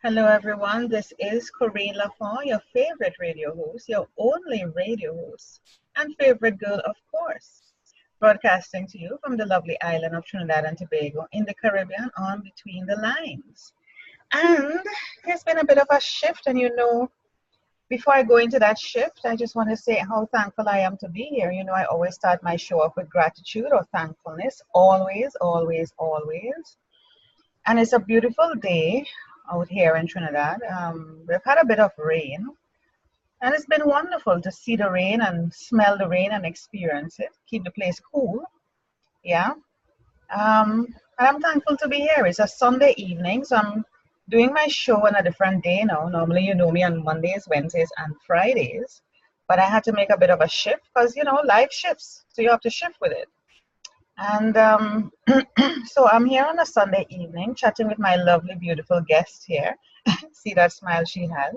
Hello, everyone. This is Corinne Lafont, your favorite radio host, your only radio host, and favorite girl, of course, broadcasting to you from the lovely island of Trinidad and Tobago in the Caribbean on Between the Lines. And there's been a bit of a shift, and before I go into that shift, I just want to say how thankful I am to be here. I always start my show off with gratitude or thankfulness, always, always, always. And it's a beautiful day out here in Trinidad. We've had a bit of rain, and it's been wonderful to see the rain and smell the rain and experience it, keep the place cool. Yeah. And I'm thankful to be here. It's a Sunday evening, so I'm doing my show on a different day now. Normally, you know me on Mondays, Wednesdays, and Fridays, but I had to make a bit of a shift because, life shifts, so you have to shift with it. And so I'm here on a Sunday evening chatting with my lovely, beautiful guest here. See that smile she has?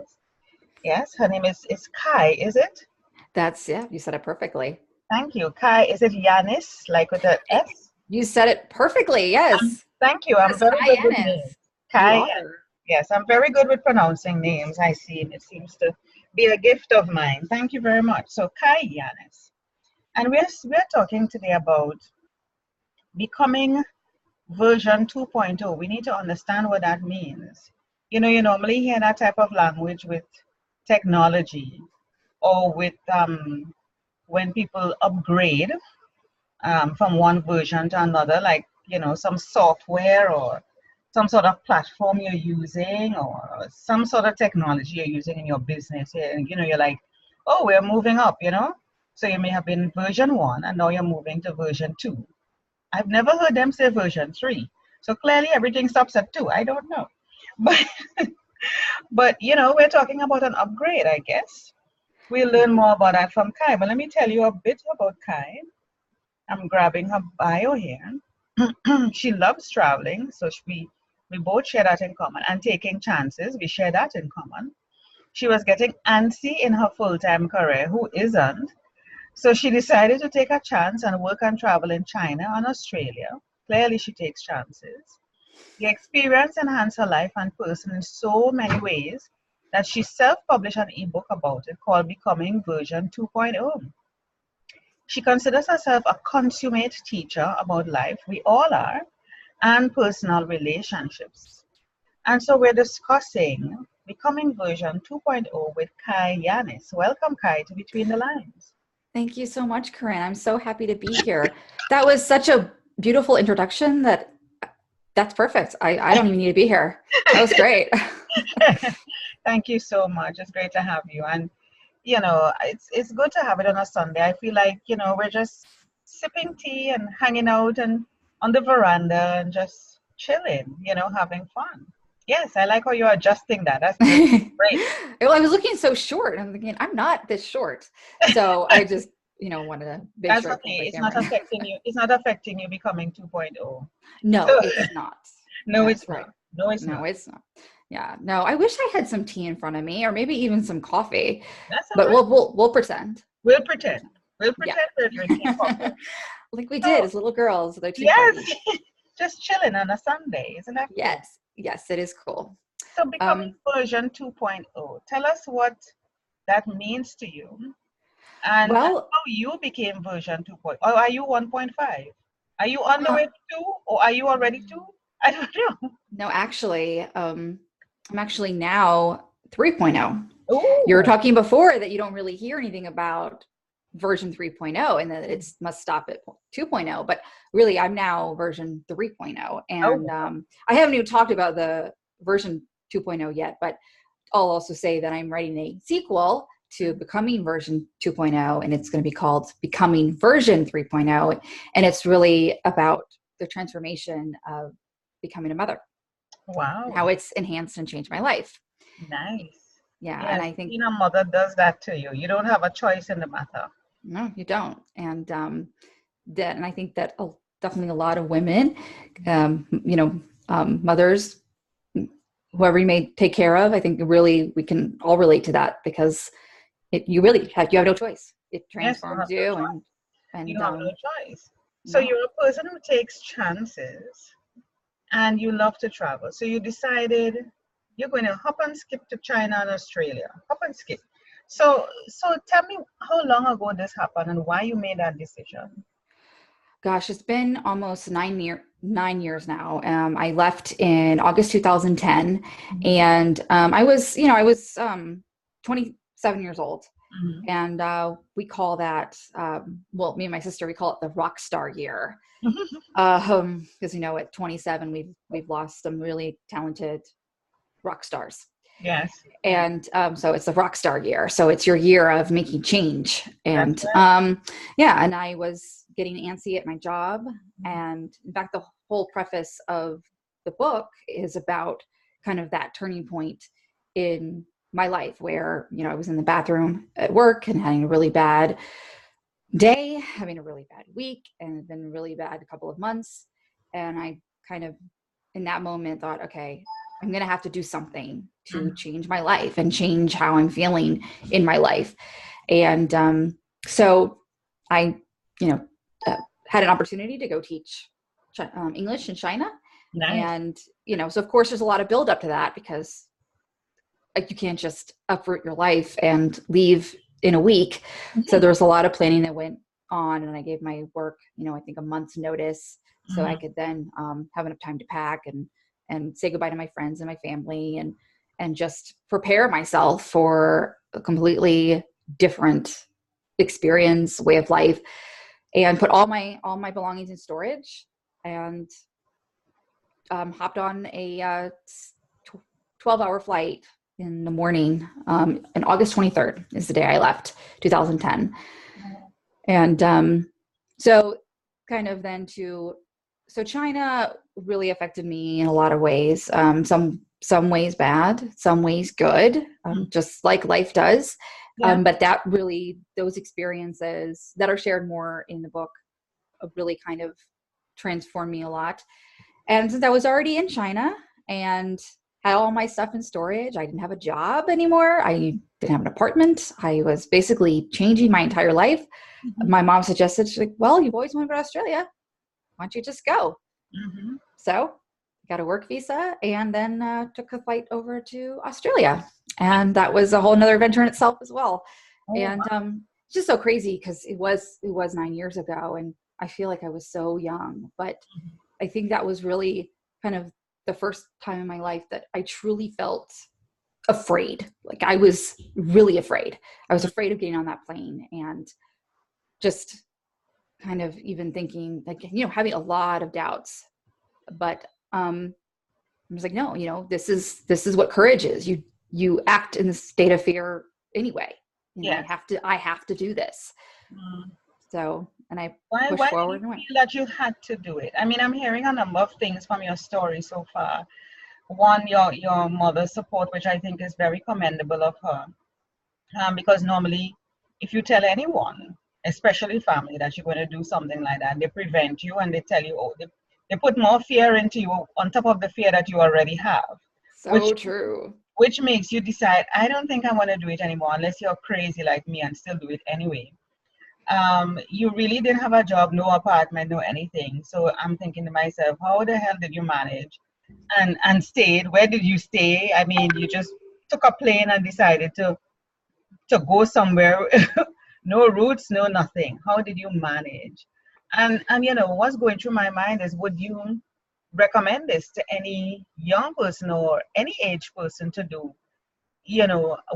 Yes, her name is Kai, is it? Yeah, you said it perfectly. Thank you. Kai, is it Yanis, like with an S? You said it perfectly, yes. Thank you. I'm Yes, very good with Yanis. names. You Kai, are. yes, I'm very good with pronouncing names. I see. It seems to be a gift of mine. Thank you very much. So Kai Yanis. And we're talking today about becoming version 2.0. We need to understand what that means. You normally hear that type of language with technology or with when people upgrade from one version to another, like, some software or some sort of platform you're using or some sort of technology you're using in your business. And, you're like, oh, we're moving up. So you may have been version 1 and now you're moving to version 2. I've never heard them say version 3. So clearly everything stops at 2. I don't know. But we're talking about an upgrade, I guess. We'll learn more about that from Kai. But let me tell you a bit about Kai. I'm grabbing her bio here. She loves traveling, so we both share that in common. And taking chances, we share that in common. She was getting antsy in her full-time career. Who isn't? So she decided to take a chance and work and travel in China and Australia. Clearly, she takes chances. The experience enhanced her life and person in so many ways that she self-published an ebook about it called Becoming Version 2.0. She considers herself a consummate teacher about life, we all are, and personal relationships. And so we're discussing Becoming Version 2.0 with Kai Yanis. Welcome, Kai, to Between the Lines. Thank you so much, Corinne. I'm so happy to be here. That was such a beautiful introduction that's perfect. I don't even need to be here. That was great. Thank you so much. It's great to have you. And it's good to have it on a Sunday. I feel like, we're just sipping tea and hanging out and on the veranda and just chilling, having fun. Yes, I like how you're adjusting that. That's great. Well, I was looking so short. I'm thinking, I'm not this short. So I just, wanted to make That's sure. okay. It's not affecting you. It's not affecting you becoming 2.0. No, So, it's not. no, That's it's right. not. No, it's No, not. it's not. Yeah, no, I wish I had some tea in front of me or maybe even some coffee, That's all but right. we'll pretend. We'll pretend. We'll Yeah. pretend we're drinking coffee. Like we So, did as little girls at their tea yes, parties. just chilling on a Sunday. Isn't that cool? Yes, it is cool. So becoming version 2.0, tell us what that means to you and how Well, you became version 2.0. Or are you 1.5? Are you on the way to 2 or are you already 2? I don't know. no, actually, I'm actually now 3.0. You were Oh, talking before that you don't really hear anything about version 3.0 and that it must stop at 2.0, but really I'm now version 3.0. And oh, I haven't even talked about the version 2.0 yet, but I'll also say that I'm writing a sequel to Becoming Version 2.0, and it's going to be called Becoming Version 3.0. And it's really about the transformation of becoming a mother, wow. how it's enhanced and changed my life. Nice. Yeah. And Yes, I think, being a mother does that to you. You don't have a choice in the matter. no, you don't. And I think that definitely a lot of women, mothers, whoever you may take care of, I think really we can all relate to that because you have no choice. It Yes, you transforms have no you choice. and You have no choice. So no. you're a person who takes chances and you love to travel. So you decided you're going to hop and skip to China and Australia. Hop and skip. So tell me how long ago this happened and why you made that decision. Gosh, it's been almost 9 years now. I left in August 2010, Mhm. and I was 27 years old, Mhm. and we call that, well, me and my sister, we call it the rock star year, because at 27 we've lost some really talented rock stars. Yes, And so it's the rock star year, so it's your year of making change. that's And right. yeah, and I was getting antsy at my job. And in fact, the whole preface of the book is about kind of that turning point in my life where I was in the bathroom at work and having a really bad day, having a really bad week, and it's been really bad a couple of months. And I kind of, in that moment, thought, okay, I'm going to have to do something to Mhm. change my life and change how I'm feeling in my life. And so I, you know, had an opportunity to go teach English in China. Nice. And, so of course there's a lot of build up to that because like you can't just uproot your life and leave in a week. So there was a lot of planning that went on, and I gave my work, I think a month's notice, so I Mhm. could then have enough time to pack and say goodbye to my friends and my family, and just prepare myself for a completely different experience, way of life, and put all my belongings in storage, and hopped on a 12-hour flight in the morning. And August 23rd is the day I left, 2010. And so kind of then so China really affected me in a lot of ways. Some ways bad, some ways good, Mhm. just like life does. Yeah. But those experiences that are shared more in the book really kind of transformed me a lot. And since I was already in China and had all my stuff in storage, I didn't have a job anymore. I didn't have an apartment. I was basically changing my entire life. Mhm. My mom suggested, she's like, well, you've always wanted to go to Australia. Why don't you just go? Mhm. So got a work visa and then took a flight over to Australia. And that was a whole nother adventure in itself as well. Oh, And it's just so crazy because it was 9 years ago and I feel like I was so young, but I think that was really kind of the first time in my life that I truly felt afraid. Like I was really afraid. I was wow. afraid of getting on that plane and just kind of even thinking like, having a lot of doubts. But I was like, no, this is what courage is. You act in the state of fear anyway. I Yes. have to do this. Mm. So, and I Why pushed did you forward and went. feel that you had to do it? I mean, I'm hearing a number of things from your story so far. One, your mother's support, which I think is very commendable of her. Because normally, if you tell anyone, especially family, that you're going to do something like that, they prevent you and they tell you, oh, they put more fear into you on top of the fear that you already have, which So true. which makes you decide, I don't think I want to do it anymore unless you're crazy like me and still do it anyway. You really didn't have a job, no apartment, no anything. So I'm thinking to myself, how the hell did you manage and stayed? Where did you stay? I mean, you just took a plane and decided to go somewhere, no roots, no nothing. How did you manage? And what's going through my mind is, would you recommend this to any young person or any age person to do?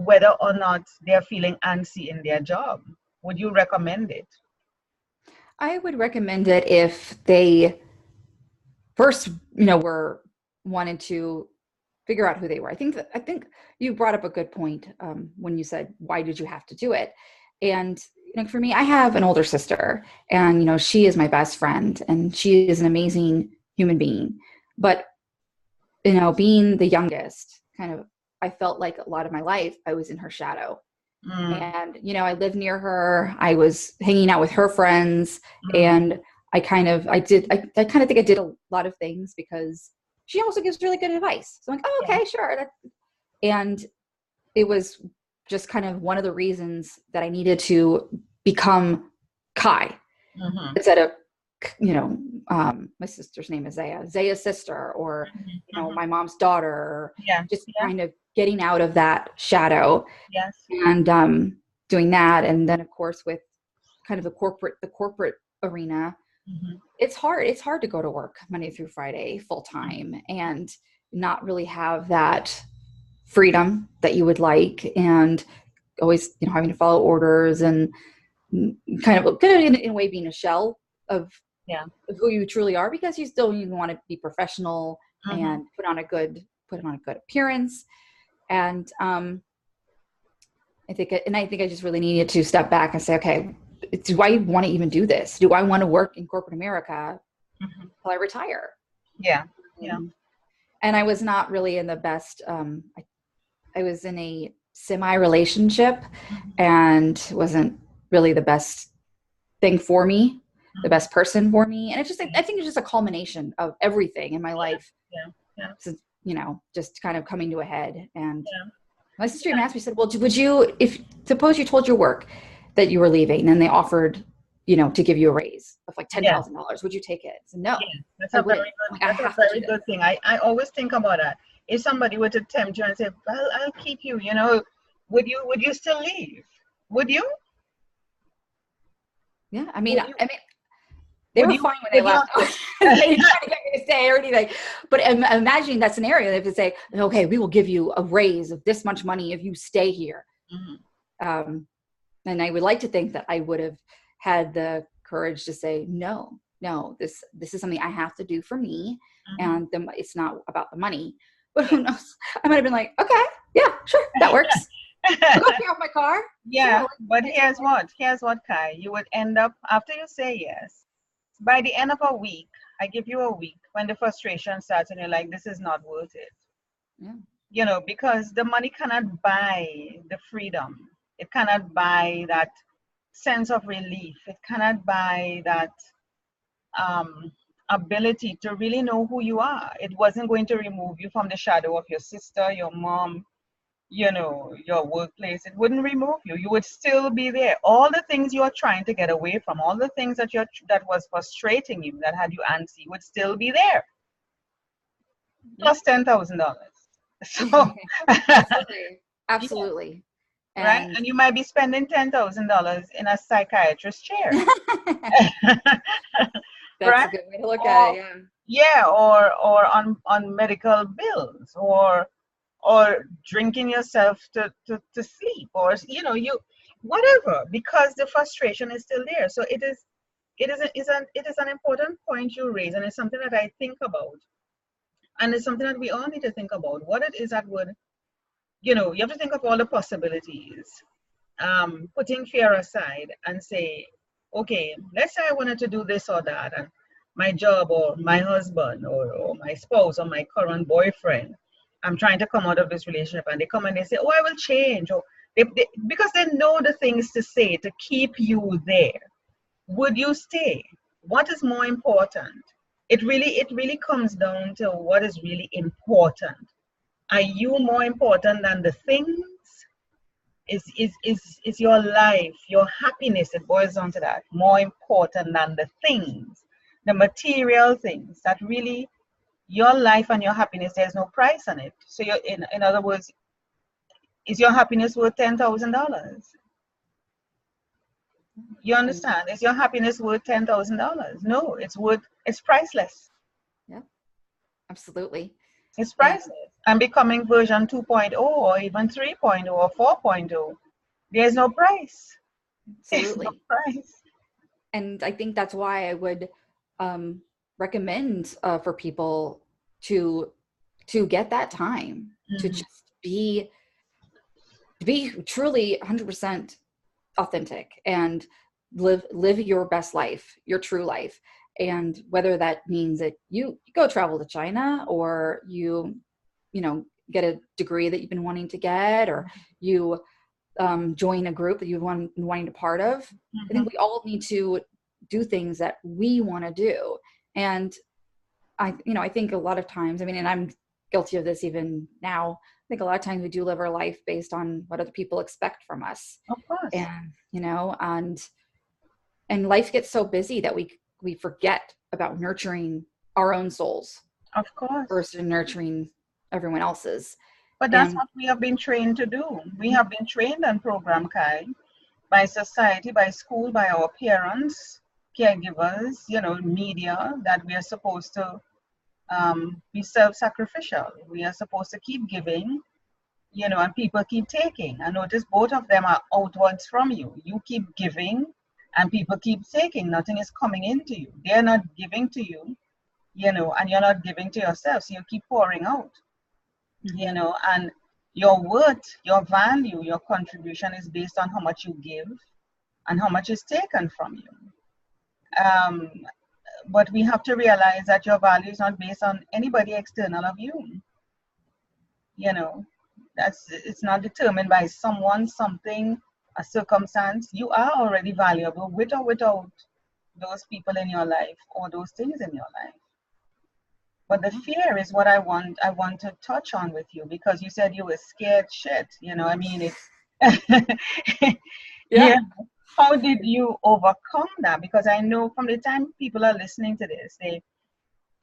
Whether or not they're feeling antsy in their job, would you recommend it? I would recommend it if they first, were wanted to figure out who they were. I think you brought up a good point when you said, why did you have to do it? And for me, I have an older sister, and she is my best friend, and she is an amazing human being. But being the youngest, kind of, I felt like a lot of my life I was in her shadow. Mm, And I lived near her. I was hanging out with her friends, mm, and I kind of think I did a lot of things because she also gives really good advice. So I'm like, oh, yeah. okay, sure. And it was just kind of one of the reasons that I needed to become Kai Hmm. instead of my sister's name is Zaya's sister, or, Mhm. my mom's daughter, or Yeah. just Yeah. kind of getting out of that shadow Yes. and doing that. And then of course with kind of the corporate arena, Mhm. it's hard to go to work Monday through Friday full time and not really have that freedom that you would like, and always having to follow orders and kind of in a way being a shell of Yeah. who you truly are, because you want to be professional Mhm. and put on a good appearance. And I think I just really needed to step back and say, okay, do I want to even do this? Do I want to work in corporate America Mhm. till I retire? Yeah. Yeah. And I was not really in the best. I was in a semi relationship, Mhm. and wasn't really the best thing for me, the Mhm. best person for me. And I think it's just a culmination of everything in my life Yeah. Yeah. since, just kind of coming to a head. And Yeah. my sister even asked me, said, well, would you, if suppose you told your work that you were leaving and they offered, to give you a raise of like Yeah. $10,000, would you take it? I said, no, Yeah. That's I a very wouldn't. good. Like, I That's a have to very do this. good thing. I always think about that. If somebody were to tempt you and say, "Well, I'll keep you," would you still leave? Would you? Yeah. Would you? They Would were you? fine when they Would you? left. They didn't try to get me to stay or anything. But imagining that scenario, they would say, okay, we will give you a raise of this much money if you stay here. Mhm. Um, and I would like to think that I would have had the courage to say, no, this is something I have to do for me. Mhm. And it's not about the money. But Yeah. who knows? I might have been like, okay, yeah, sure, that works. I'll go pay off my car. Sure. Yeah, but here's what, Kai. You would end up, after you say yes, by the end of a week, I give you a week, when the frustration starts and you're like, this is not worth it. Yeah. Because the money cannot buy the freedom. It cannot buy that sense of relief. It cannot buy that um, ability to really know who you are. It wasn't going to remove you from the shadow of your sister, your mom, your workplace. It wouldn't remove you. You would still be there. All the things you are trying to get away from, all the things that was frustrating you, that had you antsy, would still be there. Yeah. Plus $10,000. So, Absolutely. yeah, Absolutely. right. And And you might be spending $10,000 in a psychiatrist's chair, that's right? a good way to look at Or it. Yeah. yeah, or on medical bills, or drinking yourself to sleep, or you whatever, because the frustration is still there. So it is an important point you raise, and it's something that I think about, and it's something that we all need to think about, what it is that would, you have to think of all the possibilities, putting fear aside and say, okay, let's say I wanted to do this or that, and my job or my husband or my spouse or my current boyfriend, I'm trying to come out of this relationship, and they come and they say, oh, I will change, or because they know the things to say to keep you there. Would you stay? What is more important? It really comes down to what is really important. Are you more important than the things? Is your life, your happiness, it boils down to that, more important than the things, the material things that really, your life and your happiness, there's no price on it. So you're in other words, is your happiness worth $10,000? You And understand? Is your happiness worth $10,000? No, it's priceless. yeah, absolutely. It's And priceless. And becoming version 2.0 or even 3.0 or 4.0, there's no price. There's no absolutely. price. And I think that's why I would um, recommend for people to get that time to Mhm. just be truly 100% authentic and live your best life, your true life. And whether that means that you go travel to China, or get a degree that you've been wanting to get, or you join a group that you've been wanting to part of. I Mhm. think we all need to do things that we want to do. And I think a lot of times, I mean, and I'm guilty of this even now, I think a lot of times we do live our life based on what other people expect from us. Of course. And and life gets so busy that we forget about nurturing our own souls Of course. versus nurturing everyone else's. But that's what we have been trained to do. We have been trained and programmed, Kai, by society, by school, by our parents, caregivers, media, that we are supposed to be self-sacrificial. We are supposed to keep giving, and people keep taking. I notice both of them are outwards from you. You keep giving and people keep taking. Nothing is coming into you. They're not giving to you, and you're not giving to yourself. So you keep pouring out, and your worth, your value, your contribution is based on how much you give and how much is taken from you. But we have to realize that your value is not based on anybody external of you. It's not determined by someone, something, a circumstance. You are already valuable with or without those people in your life or those things in your life. But the fear is what I want to touch on with you, because you said you were scared shit. Yeah. How did you overcome that? Because I know from the time people are listening to this,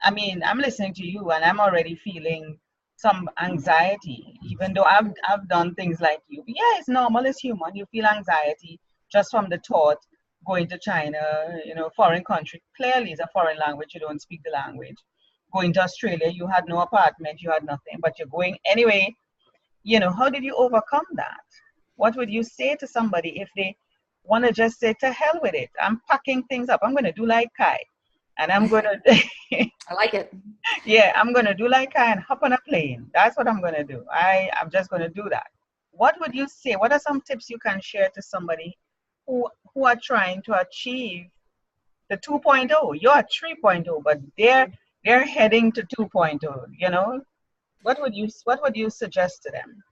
I'm listening to you and I'm already feeling some anxiety, even though I've done things like you. But yeah, it's normal, it's human. You feel anxiety just from the thought going to China, foreign country. Clearly it's a foreign language, you don't speak the language. Going to Australia, you had no apartment, you had nothing, but you're going anyway. How did you overcome that? What would you say to somebody if they want to just say, to hell with it, I'm packing things up, I'm going to do like Kai, and I'm going to I like it. Yeah, I'm going to do like Kai and hop on a plane. That's what I'm going to do. I'm just going to do that. What would you say? What are some tips you can share to somebody who are trying to achieve the 2.0? You're at 3.0, but they're heading to 2.0, What would you suggest to them?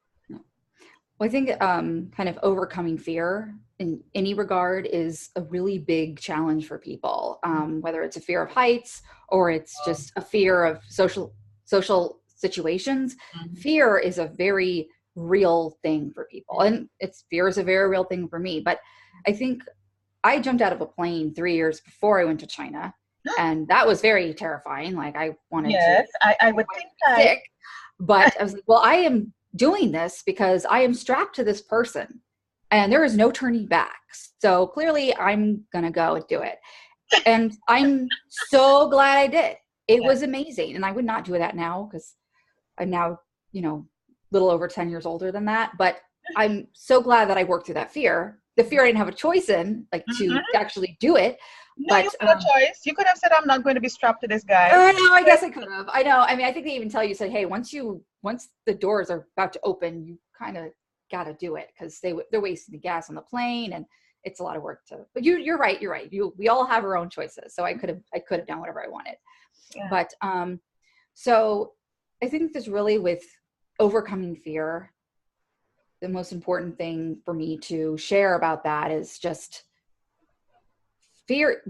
Well, I think kind of overcoming fear in any regard is a really big challenge for people, whether it's a fear of heights or it's just a fear of social situations. Mm-hmm. Fear is a very real thing for people, and fear is a very real thing for me. But I think I jumped out of a plane 3 years before I went to China, and that was very terrifying. Like I wanted to. I would think sick, but I was like, well, I am doing this because I am strapped to this person and there is no turning back. So clearly I'm going to go and do it. And I'm so glad I did. It was amazing. And I would not do that now because I'm now, a little over 10 years older than that. But I'm so glad that I worked through that fear. The fear I didn't have a choice in, to actually do it. No, but you had a choice. You could have said, I'm not going to be strapped to this guy. No, I guess I could have. I know. I mean, I think they even tell you, said, hey, once the doors are about to open, you kind of got to do it because they're wasting the gas on the plane and it's a lot of work but you're right. We all have our own choices. So I could have done whatever I wanted. Yeah. But, so I think this really with overcoming fear, the most important thing for me to share about that is just fear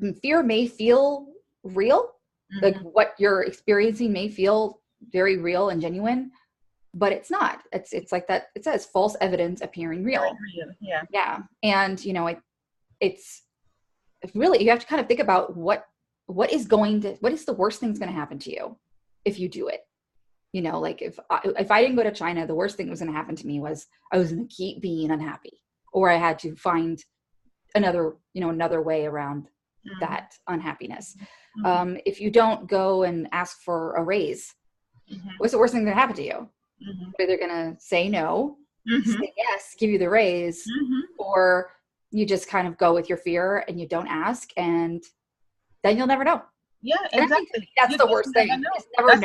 may feel real. Mm-hmm. Like what you're experiencing may feel very real and genuine, but it's not. It's like that. It says false evidence appearing real. Yeah. Yeah. And it's really, you have to kind of think about what is the worst thing's going to happen to you if you do it. Like if I didn't go to China, the worst thing that was going to happen to me was I was going to keep being unhappy, or I had to find another way around that unhappiness. Mm-hmm. If you don't go and ask for a raise, what's the worst thing that happen to you? Mm-hmm. They're going to say no, say yes, give you the raise, or you just kind of go with your fear and you don't ask, and then you'll never know. Yeah, exactly. That's the worst thing. That's the worst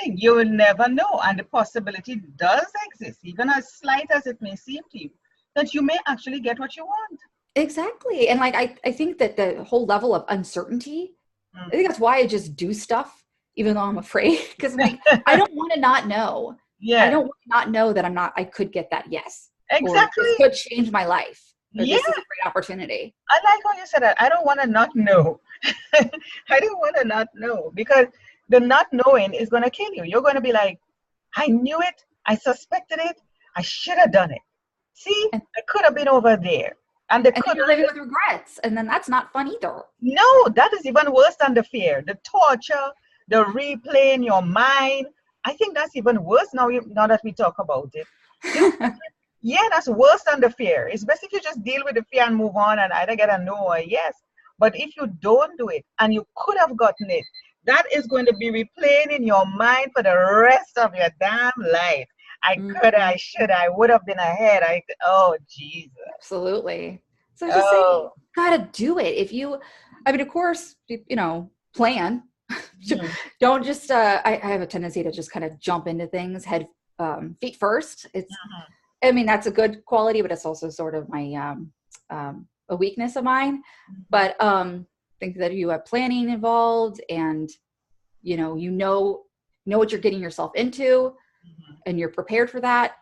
thing. You will never know, and the possibility does exist, even as slight as it may seem to you, that you may actually get what you want. Exactly. And like I think that the whole level of uncertainty, I think that's why I just do stuff even though I'm afraid, because like I don't want to not know. Yeah. I don't want to not know that I could get that yes. Exactly. Or this could change my life. Or this is a great opportunity. I like how you said that. I don't want to not know. I don't want to not know, because the not knowing is going to kill you. You're going to be like, I knew it. I suspected it. I should have done it. See, I could have been over there. And they And then couldn't. you're living with regrets. And then that's not fun either. No, that is even worse than the fear, the torture, the replay in your mind. I think that's even worse now, now that we talk about it. You know, yeah, that's worse than the fear. It's best if you just deal with the fear and move on and either get a no or a yes. But if you don't do it and you could have gotten it, that is going to be replaying in your mind for the rest of your damn life. I could, I should, I would have been ahead. Oh, Jesus. Absolutely. So just say, Oh. gotta do it. If you, I mean, of course, you know, plan. Mhm. Don't just, I have a tendency to just kind of jump into things feet first. It's, I mean, that's a good quality, but it's also sort of my, a weakness of mine. But think that you have planning involved and, you know what you're getting yourself into and you're prepared for that.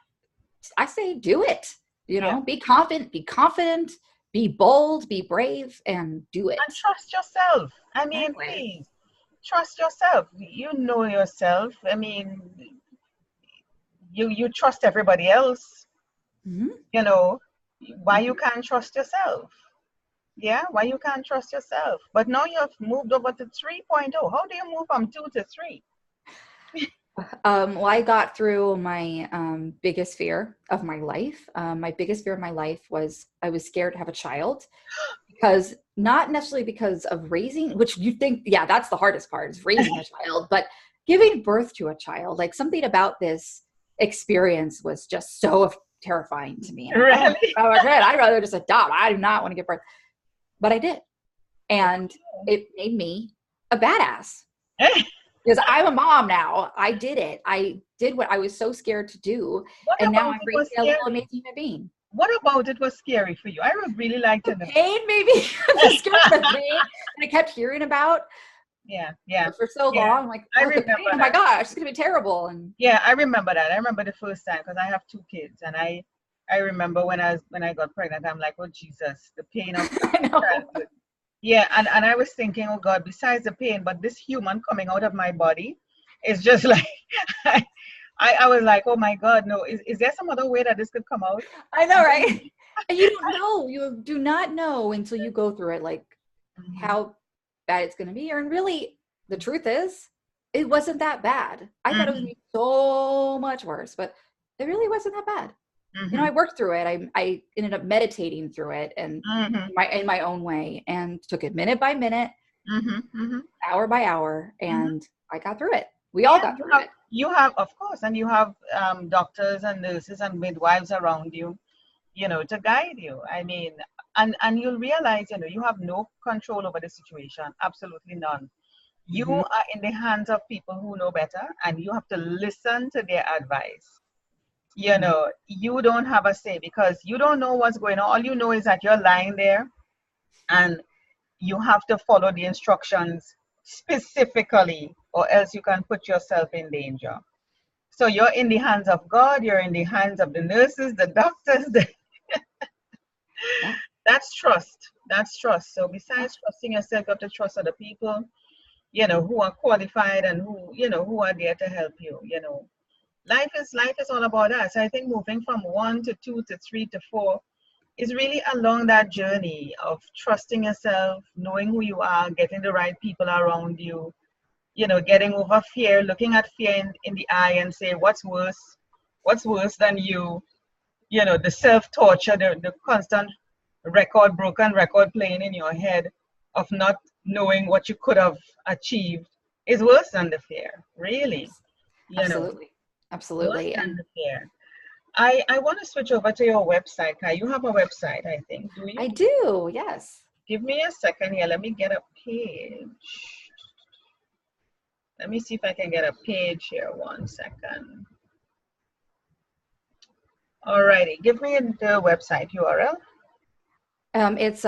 I say do it. Be confident, be bold, be brave, and do it. And trust yourself. I mean, Exactly. please, trust yourself. You know yourself. I mean, you trust everybody else. You know, why you can't trust yourself? Yeah, why you can't trust yourself? But now you have moved over to 3.0. How do you move from 2 to 3? Well, I got through my biggest fear of my life. My biggest fear of my life was I was scared to have a child because not necessarily because of raising, which you think, yeah, that's the hardest part is raising a child, but giving birth to a child, like something about this experience was just so terrifying to me. And Really? I'd rather just adopt. I do not want to give birth, but I did. And it made me a badass. Because I'm a mom now. I did it. I did what I was so scared to do. What And now about I'm it was raising a little scary? amazing human being. What about it was scary for you? I would really like to know. Pain, maybe. I'm just scared of the pain that I kept hearing about Yeah. for so long. I'm like, I the pain, remember oh my that. gosh, it's going to be terrible. And Yeah, I remember that. I remember the first time because I have 2 kids, and I remember when I got pregnant, I'm like, oh Jesus, the pain of I know. childhood. Yeah, and I was thinking, oh God, besides the pain, but this human coming out of my body is just like I was like, oh my God, no, is there some other way that this could come out? I know, right? And you don't know. You do not know until you go through it, like how bad it's going to be. And really, the truth is, it wasn't that bad. I thought it was going to be so much worse, but it really wasn't that bad. I worked through it. I ended up meditating through it and in my own way and took it minute by minute, hour by hour, and I got through it. We all got through it. You have, of course, and you have doctors and nurses and midwives around you, to guide you. I mean, and you'll realize, you have no control over the situation, absolutely none. You are in the hands of people who know better, and you have to listen to their advice. You don't have a say because you don't know what's going on. All you know is that you're lying there and you have to follow the instructions specifically, or else you can put yourself in danger. So you're in the hands of God, you're in the hands of the nurses, the doctors. That's trust. That's trust. So besides trusting yourself, you have to trust other people, who are qualified and who are there to help you. Life is all about us. I think moving from 1 to 2 to 3 to 4 is really along that journey of trusting yourself, knowing who you are, getting the right people around you, getting over fear, looking at fear in the eye and say, what's worse? What's worse than you? The self-torture, the constant broken record playing in your head of not knowing what you could have achieved is worse than the fear, really. Absolutely. Worse than the fear. I want to switch over to your website, Kai. You have a website, I think. Do you? I do, yes. Give me a second here. Let me get a page. Let me see if I can get a page here. 1 second. Alrighty. Give me the website URL. It's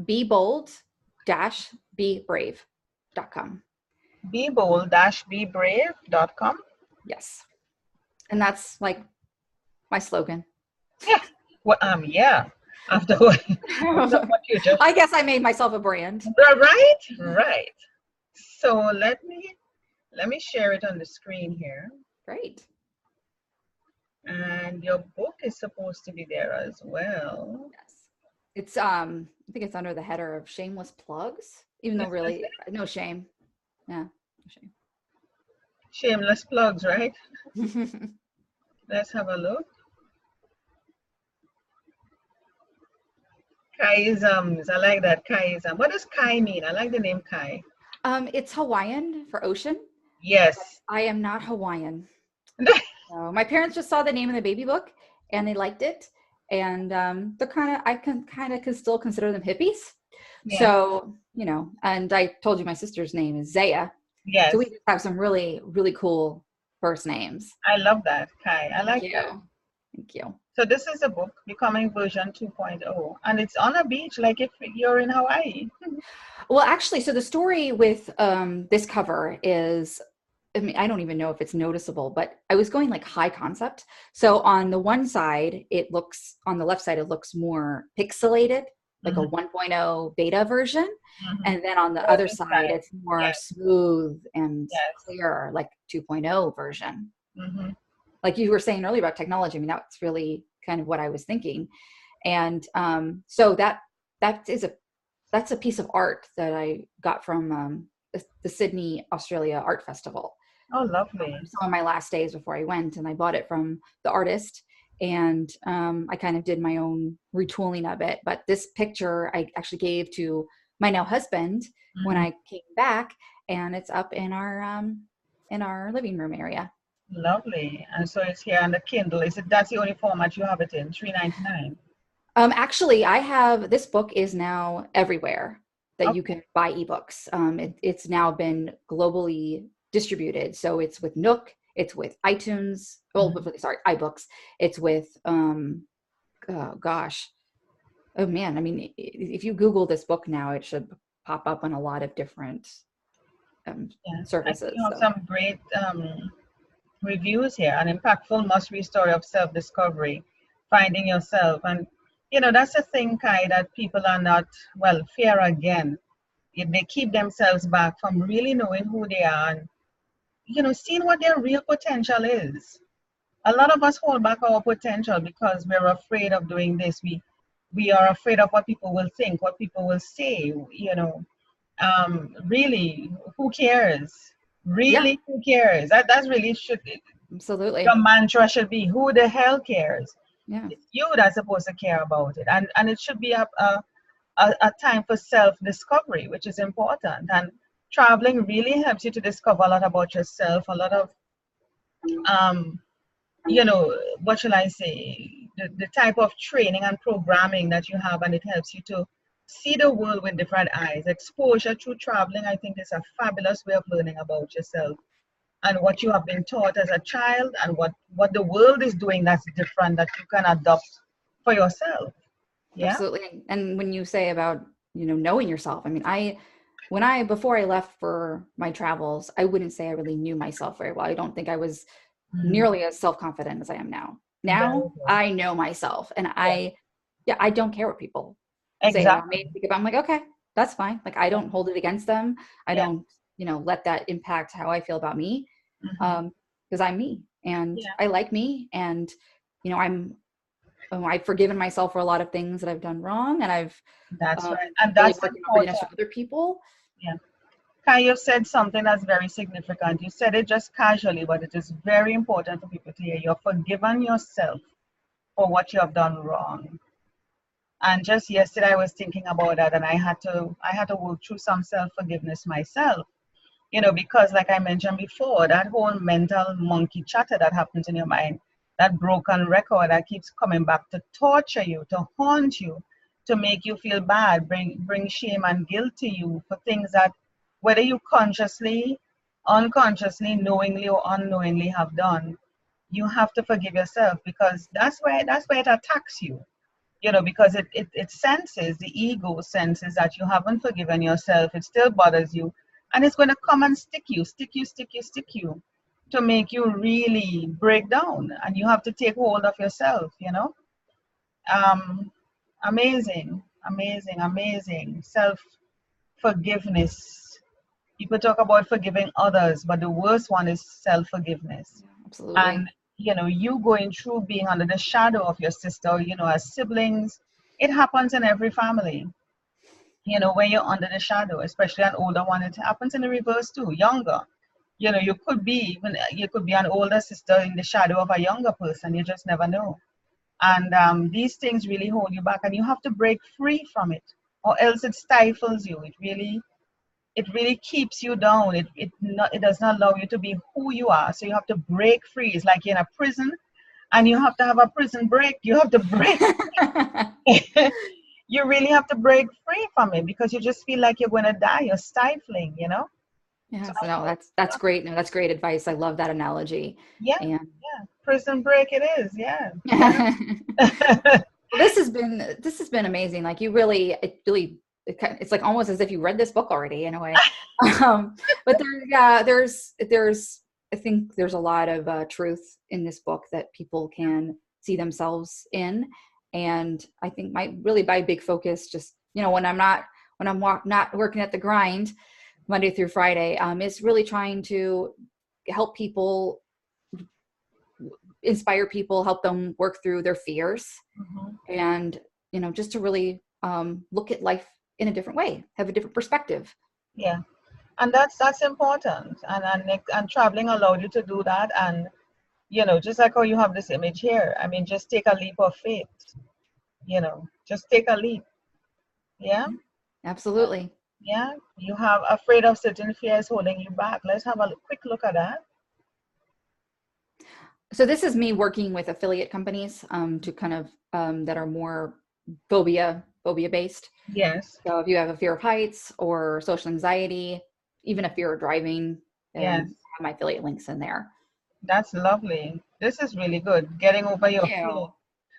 be bold-be brave.com. Be bold-be brave.com. Yes. And that's like my slogan. Yeah. Well, yeah. After what you just I guess I made myself a brand. Right. So let me share it on the screen here. Great. And your book is supposed to be there as well. Yes. It's I think it's under the header of shameless plugs, even though This is really no shame. Yeah, no shameless plugs, right? shame. Let's have a look. Kaiisms. I like that. Kaiism. What does Kai mean? I like the name Kai. It's Hawaiian for ocean. Yes. I am not Hawaiian. So my parents just saw the name in the baby book and they liked it. And they're I can still consider them hippies. Yeah. So, and I told you my sister's name is Zaya. Yes. So we just have some really, really cool first names. I love that, Kai. I like that. Thank you. So this is a book, Becoming Version 2.0, and it's on a beach like if you're in Hawaii. Well, actually, so the story with this cover is, I mean, I don't even know if it's noticeable, but I was going like high concept. So on the one side, on the left side, it looks more pixelated, like a 1.0 beta version. And then on the other side, it's more smooth and clear, like 2.0 version. Like you were saying earlier about technology. I mean, that's really kind of what I was thinking. And so that's a piece of art that I got from the Sydney, Australia Art Festival. Oh, lovely. Some of my last days before I went, and I bought it from the artist, and I kind of did my own retooling of it. But this picture I actually gave to my now husband when I came back, and it's up in our living room area. Lovely. And so it's here on the Kindle. That's the only format you have it in, $3.99? Actually, this book is now everywhere that you can buy ebooks. It's now been globally distributed. So it's with Nook, it's with iTunes, iBooks. It's with, oh man, I mean, if you Google this book now, it should pop up on a lot of different services. Some great reviews here. An impactful must-read story of self-discovery, finding yourself. And that's the thing, Kai, that people are not, fear again. They keep themselves back from really knowing who they are and, seeing what their real potential is. A lot of us hold back our potential because we're afraid of doing this. We are afraid of what people will think, what people will say, really, who cares? Really, who cares? That's really should be. Absolutely. Your mantra should be, who the hell cares? Yeah. It's you that's supposed to care about it. And it should be a time for self-discovery, which is important. And traveling really helps you to discover a lot about yourself, a lot of, what shall I say, the type of training and programming that you have, and it helps you to see the world with different eyes. Exposure through traveling, I think, is a fabulous way of learning about yourself and what you have been taught as a child and what the world is doing that's different that you can adopt for yourself. Yeah, absolutely. And when you say about knowing yourself, I mean, before I left for my travels, I wouldn't say I really knew myself very well. I don't think I was nearly as self-confident as I am now. Now I know myself, and I don't care what people say about me. I'm like, okay, that's fine. Like, I don't hold it against them. I don't let that impact how I feel about me, because I'm me, and I like me, and I've forgiven myself for a lot of things that I've done wrong, and I've that's right, and that's important for other people. Yeah, Kai, you've said something that's very significant. You said it just casually, but it is very important for people to hear. You're forgiven yourself for what you have done wrong. And just yesterday, I was thinking about that, and I had to work through some self-forgiveness myself. Because like I mentioned before, that whole mental monkey chatter that happens in your mind, that broken record that keeps coming back to torture you, to haunt you, to make you feel bad, bring shame and guilt to you for things that, whether you consciously, unconsciously, knowingly or unknowingly have done, you have to forgive yourself, because that's where it attacks you. Because it senses, the ego senses that you haven't forgiven yourself. It still bothers you, and it's going to come and stick you to make you really break down, and you have to take hold of yourself. Amazing self-forgiveness. People talk about forgiving others, but the worst one is self-forgiveness. Absolutely. And you going through being under the shadow of your sister, as siblings, It happens in every family. When you're under the shadow, especially an older one, it happens in the reverse too, younger. You could be an older sister in the shadow of a younger person. You just never know. And these things really hold you back, and you have to break free from it, or else it stifles you. It really keeps you down. It does not allow you to be who you are. So you have to break free. It's like you're in a prison, and you have to have a prison break. You have to break. You really have to break free from it, because you just feel like you're going to die. You're stifling. Yeah, so no, that's great. No, that's great advice. I love that analogy. Yeah, And yeah, prison break it is. Yeah. Well, this has been amazing. Like it's like almost as if you read this book already in a way. But there's I think there's a lot of truth in this book that people can see themselves in, and I think my big focus, just when I'm not working at the grind Monday through Friday, is really trying to help people, inspire people, help them work through their fears, and just to really look at life in a different way, have a different perspective. Yeah, and that's important, and traveling allowed you to do that. And just like how you have this image here, I mean, just take a leap of faith. Just take a leap. Yeah. Absolutely. Yeah, you have afraid of certain fears holding you back. Let's have a quick look at that. So this is me working with affiliate companies to kind of that are more phobia based. Yes. So if you have a fear of heights or social anxiety, even a fear of driving, yes, I have my affiliate links in there. That's lovely. This is really good. Getting over your fear. Ew.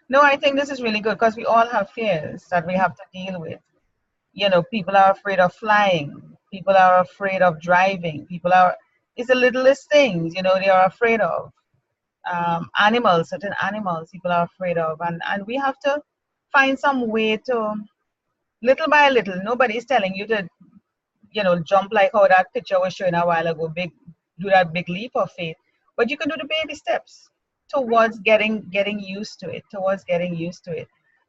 No, I think this is really good, because we all have fears that we have to deal with. People are afraid of flying. People are afraid of driving. It's the littlest things, they are afraid of. Animals, certain animals, people are afraid of. And we have to find some way to, little by little, nobody's telling you to, jump like how that picture was showing a while ago, do that big leap of faith. But you can do the baby steps towards getting used to it,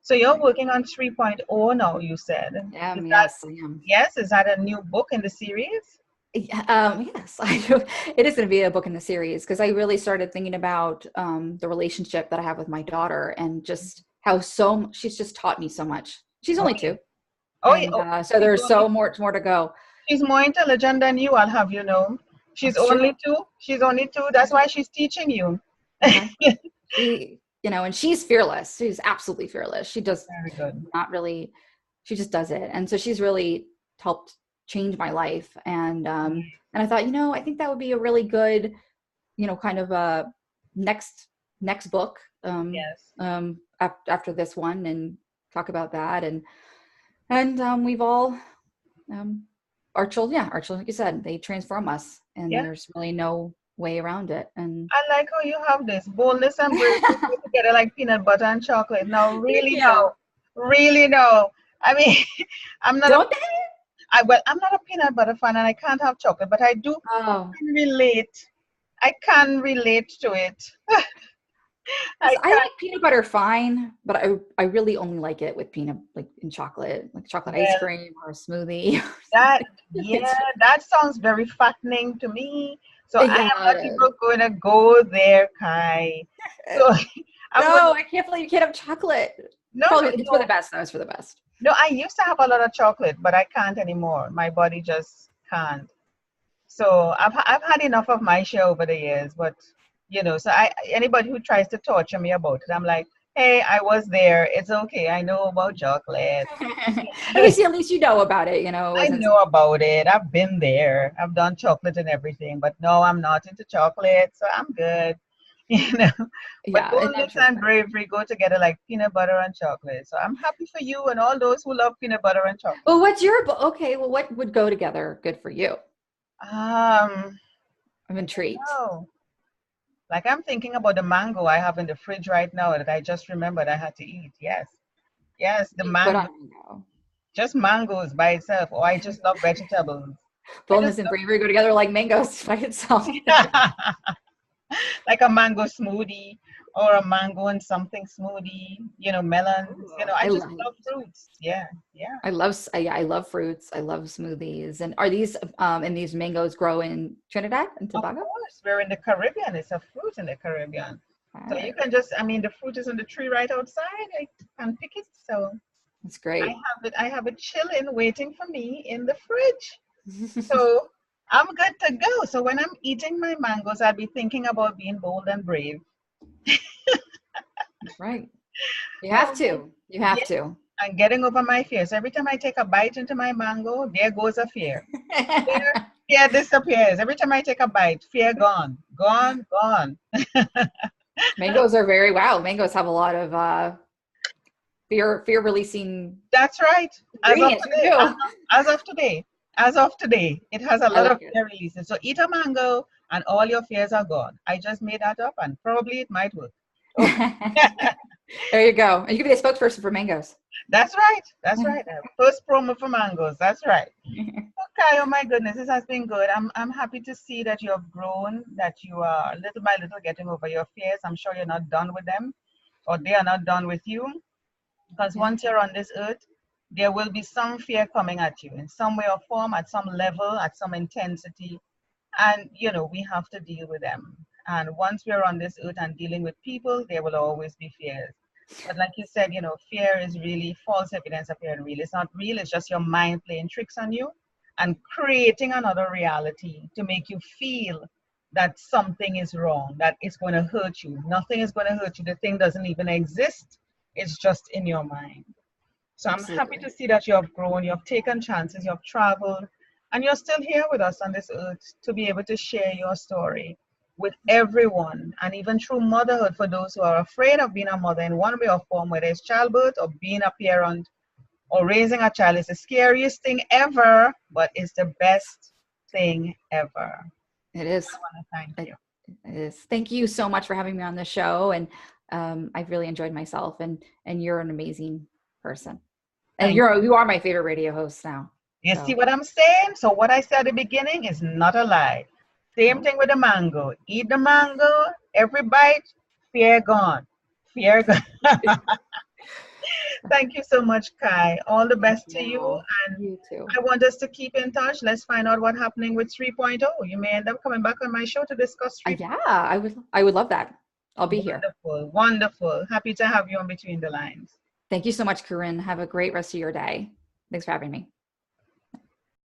So you're working on 3.0 now, you said. Yes, I am. Yes, is that a new book in the series? Yes, I do. It is going to be a book in the series, because I really started thinking about the relationship that I have with my daughter, and just how she's just taught me so much. She's only 2. So there's so much more to go. She's more intelligent than you, I'll have you know. She's only 2. She's only 2. That's why she's teaching you. She, and she's fearless. She's absolutely fearless. She does she just does it. And so she's really helped change my life. And I thought, I think that would be a really good, kind of a next book after this one, and talk about that. And we've all, our children, like you said, they transform us, and there's really no way around it. And I like how you have this boldness and bravery together like peanut butter and chocolate. Now, really no. I mean, I'm not. I'm not a peanut butter fan, and I can't have chocolate, but I do relate. I can relate to it. I like peanut butter fine, but I really only like it with peanut, like in chocolate, like chocolate ice cream or a smoothie. That sounds very fattening to me. So I am not even going to go there, Kai. So I can't believe you can't have chocolate. No, it's for the best. That was for the best. No, I used to have a lot of chocolate, but I can't anymore. My body just can't. So I've had enough of my share over the years, but so anybody who tries to torture me about it, I'm like, hey, I was there. It's okay. I know about chocolate. At least you know about it, I know about it. I've been there. I've done chocolate and everything, but no, I'm not into chocolate, so I'm good. But boldness and bravery go together like peanut butter and chocolate. So I'm happy for you and all those who love peanut butter and chocolate. Well, what would go together good for you? I'm intrigued. Like, I'm thinking about the mango I have in the fridge right now that I just remembered I had to eat. Yes, the mango. Just mangoes by itself. Or I just love vegetables. Boldness and bravery go together like mangoes by itself. Like a mango smoothie or a mango and something smoothie, melons. I I just love love fruits. Yeah, yeah. I love fruits. I love smoothies. And are these and these mangoes grow in Trinidad and Of Tobago? course, we're in the Caribbean. It's a fruit in the Caribbean. So you Right. can just, the fruit is on the tree right outside. I can pick it. So That's I great. have it. I have it chilling, waiting for me in the fridge. So I'm good to go. So when I'm eating my mangoes, I'll be thinking about being bold and brave. Right. You have Oh, to. You have yes, to. and getting over my fears. Every time I take a bite into my mango, there goes a fear. Fear disappears. Every time I take a bite, fear gone, gone, gone. Mangoes are very wow. Mangoes have a lot of fear releasing That's right. As of ingredients. You today, do. as of today, it has a I lot like of it. fear releases. So eat a mango, and all your fears are gone. I just made that up, and probably it might work. Oh, There you go. And you can be a spokesperson for mangoes. that's right. That's right. First promo for mangoes. That's right. Okay. Oh my goodness, this has been good. I'm happy to see that you have grown, that you are little by little getting over your fears. I'm sure you're not done with them, or they are not done with you. Because Yeah, once you're on this earth, there will be some fear coming at you in some way or form, at some level, at some intensity. And, we have to deal with them. And once we're on this earth and dealing with people, there will always be fears. But like you said, fear is really false evidence appearing real. It's not real, it's just your mind playing tricks on you and creating another reality to make you feel that something is wrong, that it's going to hurt you. Nothing is going to hurt you. The thing doesn't even exist. It's just in your mind. So I'm happy absolutely. to see that you have grown, you have taken chances, you have traveled, and you're still here with us on this earth to be able to share your story with everyone, and even through motherhood for those who are afraid of being a mother in one way or form, whether it's childbirth or being a parent or raising a child. It's the scariest thing ever, but it's the best thing ever. It is. I want to thank It, you. it is. Thank you so much for having me on the show. And I've really enjoyed myself and you're an amazing person. And Thank you are my favorite radio host now. you. See So what I'm saying? So what I said at the beginning is not a lie. Same no. thing with the mango. Eat the mango, every bite, fear gone. Fear gone. Thank you so much, Kai. All the Thank best to you. you. And You too. I want us to keep in touch. Let's find out what's happening with 3.0. You may end up coming back on my show to discuss 3.0. Yeah, I would love that. I'll be here. Wonderful, wonderful. Happy to have you on Between the Lines. Thank you so much, Corinne. Have a great rest of your day. Thanks for having me.